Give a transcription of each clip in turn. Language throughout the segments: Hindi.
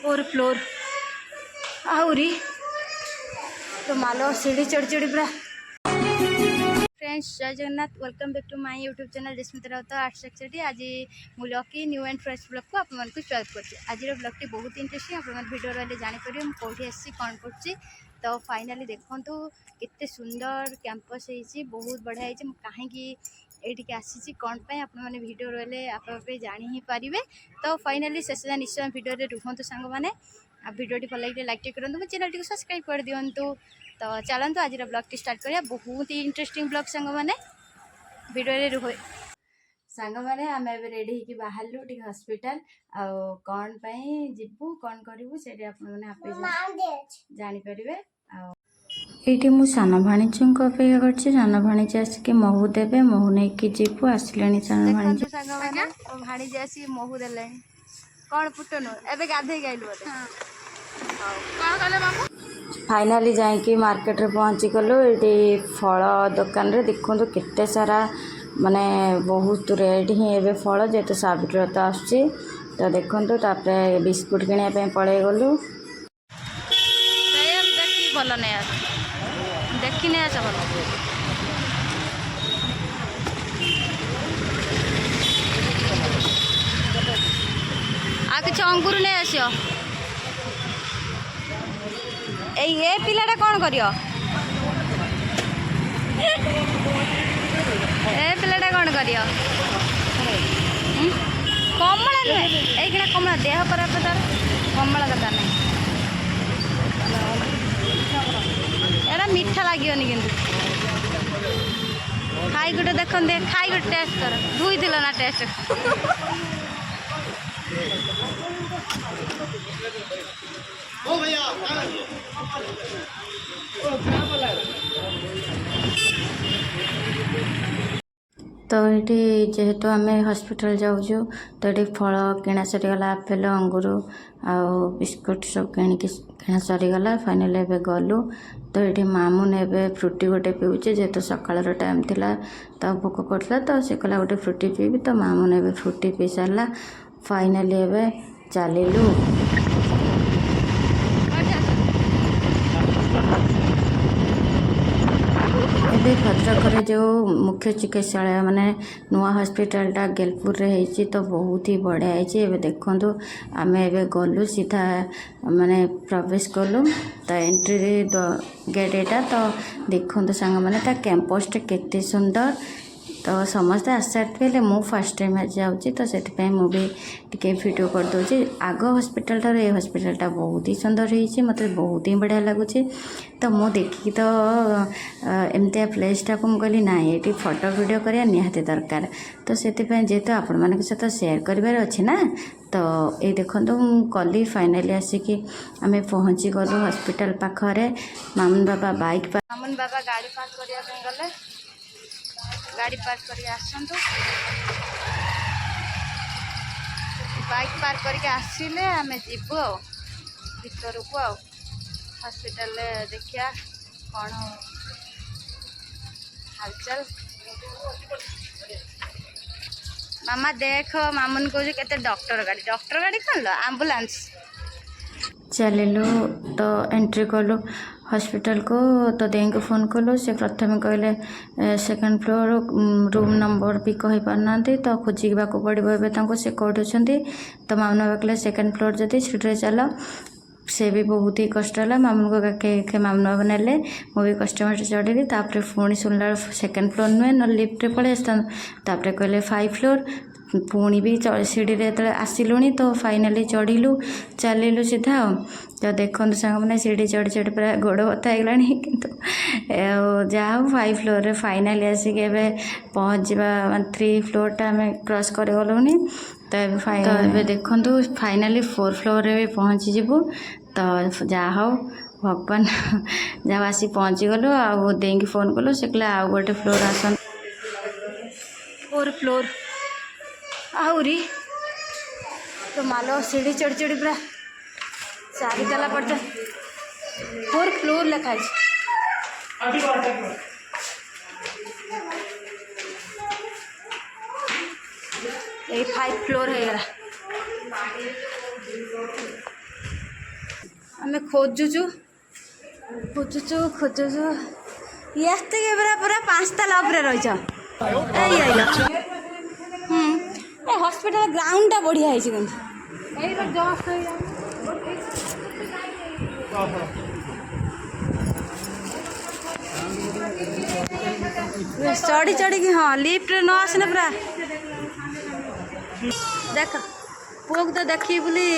और फ्लोर आहरी तो मालो सीढ़ी चढ़ चढ़ी पूरा। Friends Jai Jagannath, welcome back to my YouTube channel जिसमें राउत आर्ट सेक्चर। आज मु लकी न्यू एंड फ्रेश ब्लॉग को आप स्वागत करছি। आज ब्लॉग बहुत इंटरेस्टिंग, आप वीडियो रही जापर कौटी आसी कौन कर। तो फाइनाली देखु केते सुंदर कैंपस है, बहुत बढ़िया है। कहीं ये आसी कौन आपने वीडियो रही आप जानी ही पारे। तो फाइनाली शेष निश्चय वीडियो रुहतु सांग मैंने वीडियो भल लगे लाइक करूँ, चैनल टी सब्सक्राइब कर दिंतु। तो चलतु आज ब्लॉग टी स्टार्ट करिया। बहुत ही इंटरेस्टिंग ब्लॉग सांग मैंने वीडियो रुह सांग मैंने आम रेडी होगी बाहरलु टी हॉस्पिटल कौन जीवु कौन करूँ से जानीपर। ये मु सान भाणीजी को अपेक्षा कर सान भाणीजी आसिक महू देवे, महू नहीं कि जीवु आसिले सान भाणीजी भाणीजी आसी महू दे कौन फुटन एवं गाधे गाइलु फाइनाली जाइए मार्केट रे पहुँची गलु। ये फल दुकान रे देखो केते सारा माने बहुत रेट ही एवं फल जेहेतु सावित्री व्रत आसुची। तो देखो बिस्कुट किनापे पड़े गलु। भल नहीं आस देखी नहीं आस भल आ कि अंगूर नहीं आसियो। ए पिलाटा कौन करियो? ए पिलाटा कौन करियो? कमला नुहे ये कमला देह खराब तार कमला दरकार नहीं। एटा मीठा लगे कि खाई गोटे देख खाई गोटे टेस्ट कर धुई दिल ना टेस्ट तो ये जेहेतु आम हॉस्पिटल जाऊँ तो ये फल किना सरीगला आपेल अंगूर आ बिस्कुट सब किना सरीगला। फाइनल एवं गलु तो ये मामू ने फ्रुटी गोटे पीऊे जेहेतु सकाल टाइम थिला तो भोक करता तो सी कहला गोटे फ्रुटी पीबी तो मामू ने फ्रुटी पी सारा। फाइनाली एवं चलू भद्रक जो मुख्य चिकित्सालय माने नुआ हॉस्पिटलटा गेलपुर रे है तो बहुत ही बढ़िया है। देखो आम एवं गलु सीधा माने प्रवेश कलु तो एंट्री गेट एटा। तो देखो सांग मैंने कैंपस केते सुंदर। तो समस्ते आस सारे मु फर्स्ट टाइम आज जाऊँगी तो से मुझे टे भिडियो करदे। आग हॉस्पिटल ठार ये हॉस्पिटलटा बहुत ही सुंदर है, मत बहुत ही बढ़िया लगुच। तो मु देखिकी तो एमती प्लेसटा को कहली ना ये फोटो वीडियो करवा निहाती दरकार। तो से जेहेतु आपण मान सहित सेयार करार अच्छे ना तो ये देखो कली फाइनाली आसिकी आम पहुँची गलु हॉस्पिटल पाखरे। मामून बाबा बाइक मामून बाबा गाड़ी पार्क करने गले गाड़ी पार्क करके आसतु बाइक पार्क करके आसिले आम जीवु भीतर को हॉस्पिटल देखिया कौन हालचाल। मामा देख मामून कह के डॉक्टर गाड़ी कौन लो एम्बुलेंस। चलू तो एंट्री कलु हॉस्पिटल को तो दें फोन कलु से प्रथम कहले सेकेंड फ्लोर रूम नंबर भी कही पारना तो खोजिका पड़ो से कौटे अच्छा। तो मामून बाबा कहले सेकेंड फ्लोर जदि सीट्रे चल से भी बहुत ही कष्ट है। मामून को काके मामून बाबा नेले मुझे कष्टमर चढ़ी तापर पुणी शुणला सेकेंड फ्लोर नुहे न लिफ्ट पड़े आसता कहले 5 फ्लोर पुणी भी सीढ़ी जो आसिलुणी तो फाइनाली चढ़िलु चलू सीधा। तो देखो सांग मैंने सीढ़ी चढ़ी चढ़ी पूरा गोड़ बता है किंतु जहाँ 5 फ्लोर रे फाइनाली आसिक पहुँचवा 3 फ्लोरटा आम क्रॉस कर गलुनी। तो देखो फाइनाली 4 फ्लोर रे भी पहुँची जीवु। तो जहाँ हो भगवान जहाँ आसी पहुँची गलु आ देंगी फोन कलु से कहले आउ गोटे फ्लोर आसन 4 फ्लोर आहरी तो मालो सीढ़ी चढ़ी चढ़ी पूरा 4 ताला पड़ता 4 फ्लोर लिखाई। ये 5 फ्लोर है। आम खोजुचु एत पूरा 5 ताला रही हॉस्पिटल ग्राउंड बढ़िया है चढ़ी चढ़ी कि हाँ लिफ्ट न आसने पूरा देख पुओ तो देखी बोली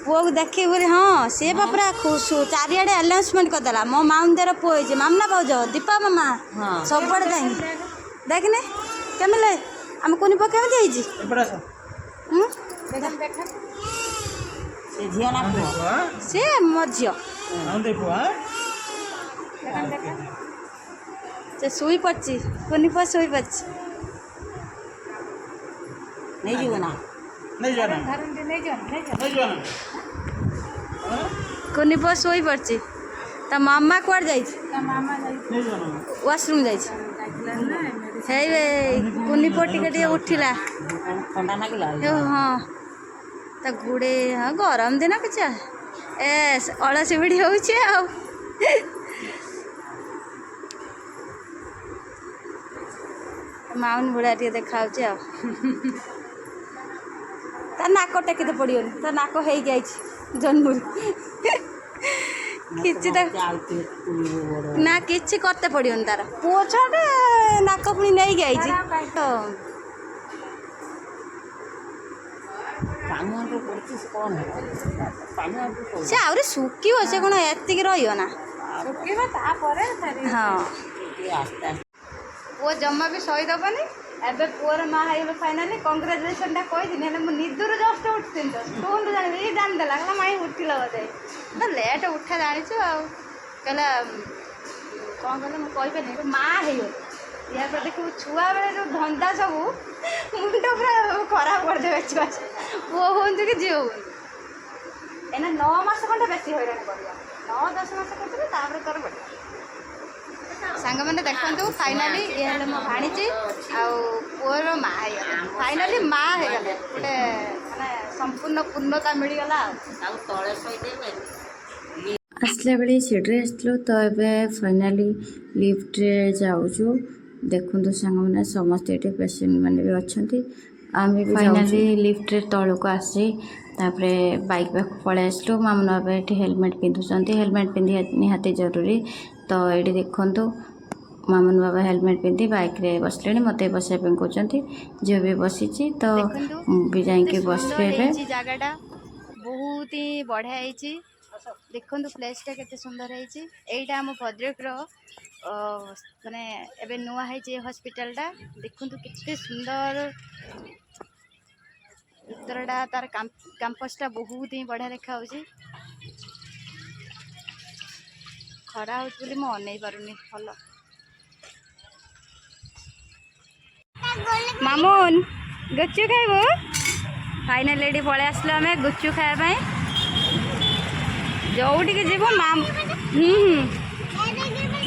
पुओ को देखी बोली हाँ सी पूरा खुश चारिआडे अनाउंसमेंट करदेला मो माउंटर पुओ है मामना भाज दीपा मामा सब बड़े जाए देखने केमिले आम कोनी पके सी मो झी से शुई पड़ी कोनी पुआ शुई पड़ी नहीं जीव ना कोनी पुआ शुई पड़ी ता मामा कुआड़ जाई वाशरूम जाई कुनी पुआ टिके उठिला हाँ ता गुड़े हाँ गरम दिन किच ए अलसी बिड़ी हो माउन बुढ़ा टे देखा ता नाक टेकिते पड़ोनी ता नाक हो जन्म किसी ना किसी करते पड़ोनी तार पुओ छुआटे नाक पुणी नहीं गई से आहरी सुखी से कौन एति रहा हाँ पुओ जमा भी सहीदबनी एबे पुअर माँ है फाइनाली कंग्रेचुलेसन कही निदुर जस्ट उठी तो स्टोन जानी जानीदेला कहला माई उठिल बोधे तो लेट उठा जाचु कहला कौन कहले मुझे माँ है या देख छुआ बेले जो धंदा सब मुंड पूरा खराब करदे छुआ पुओ हूँ कि झील हूँ एना 9 मास खंडे बेसी हैरान कर 9-10 मास कर तोर बढ़िया सांग मैंने देखु फाइनाली ये मो भाणीजी आर माँ फाइनाली माँ हो गले गोटे माने संपूर्ण पूर्णता मिलगला आसला बेले सीढ़ी आसलु तो ये फाइनाली लिफ्ट रे जाऊँ देखु सांग मैंने समस्त ये पेसेंट मैंने भी अच्छा आम भी फाइनाली लिफ्ट रे तौक को आसी तापरे बाइक पाख पलि आसलु मामन बाबा ये हेलमेट पिंधुंट हेलमेट पिंधि निहाती जरूरी तो ये देखु मामन बाबा हेलमेट पिंधि बाइक रे बसले मत बसापी कहते झील भी बसी तो भी जाकि बसबे जगटा बहुत ही बढ़िया है देखु प्लेसटा केते सुंदर है एटा आम भद्रक माने एबे नुआ है हॉस्पिटलटा देखु केते सुंदर उत्तरटा तार कैंपसटा बहुत ही बढ़िया देखा खरा हो अनै पारुनी भल मामुन गुच्चू खाइबू फाइनाल ये पलि आसलु आम गुच्चू खाया जोटी जीव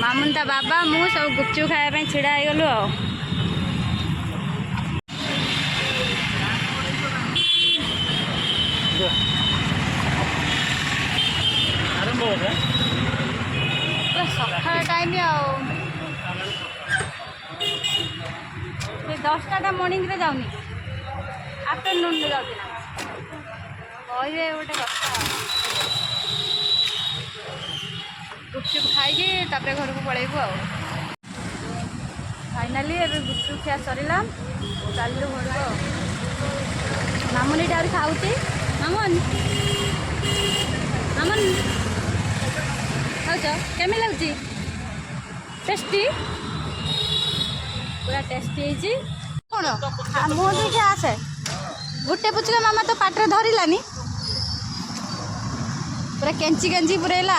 मामुन ता बाबा मु सब गुच्चू खाया छिड़ा हो गलु सकाल टाइम 10टा मॉर्निंग रे जाऊनी आफ्टरनून रे जाऊँ कहे गोटे कथा गुपचुप खाई घर को पलैबू फाइनाली एबे गुपचुप खिया सरला चलू घर को मामुन ये खाऊँ मामुन मामुन खाऊ केमी लगुच टेस्टी पूरा टेस्टी कौन मुझे देखिए आसे गोटे पुचका मामा तो पाटे धरलानी पूरा केंची केंची पुरेला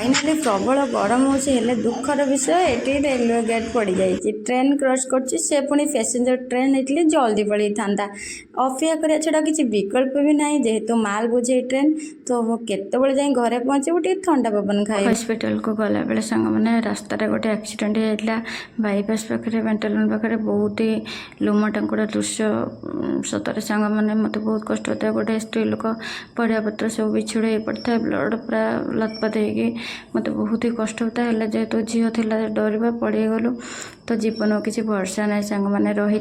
फाइनाली प्रबल गरम हो दुखर विषय ये रेलवे गेट पड़ जाइए ट्रेन क्रॉस कर पुणी पैसेंजर ट्रेन होती जल्दी पड़े था अपेक्षा करा छड़ा किसी विकल्प भी ना जेहेतु माल बुझे ट्रेन तो केतबले जाए घरे पहुँचू टे ठंडा पवन खाए। हॉस्पिटल को गला बेले सांग मैंने रास्ता गोटे एक्सीडेंट होता बाईपास पाखे पेंटालून पाखे बहुत ही लुम टांकुड़ा दृश्य सतरे सांग मैंने मत बहुत कष्ट होता है। गोटे स्त्री लोक परिया पत्र सब बिछड़ हो पड़ता है ब्लड पूरा लथपथ होगी मत बहुत ही कष्ट होता है जेहेतु झील थी डरवा पड़गलु तो जीवन किसी भरसा ना सांग मैंने रही।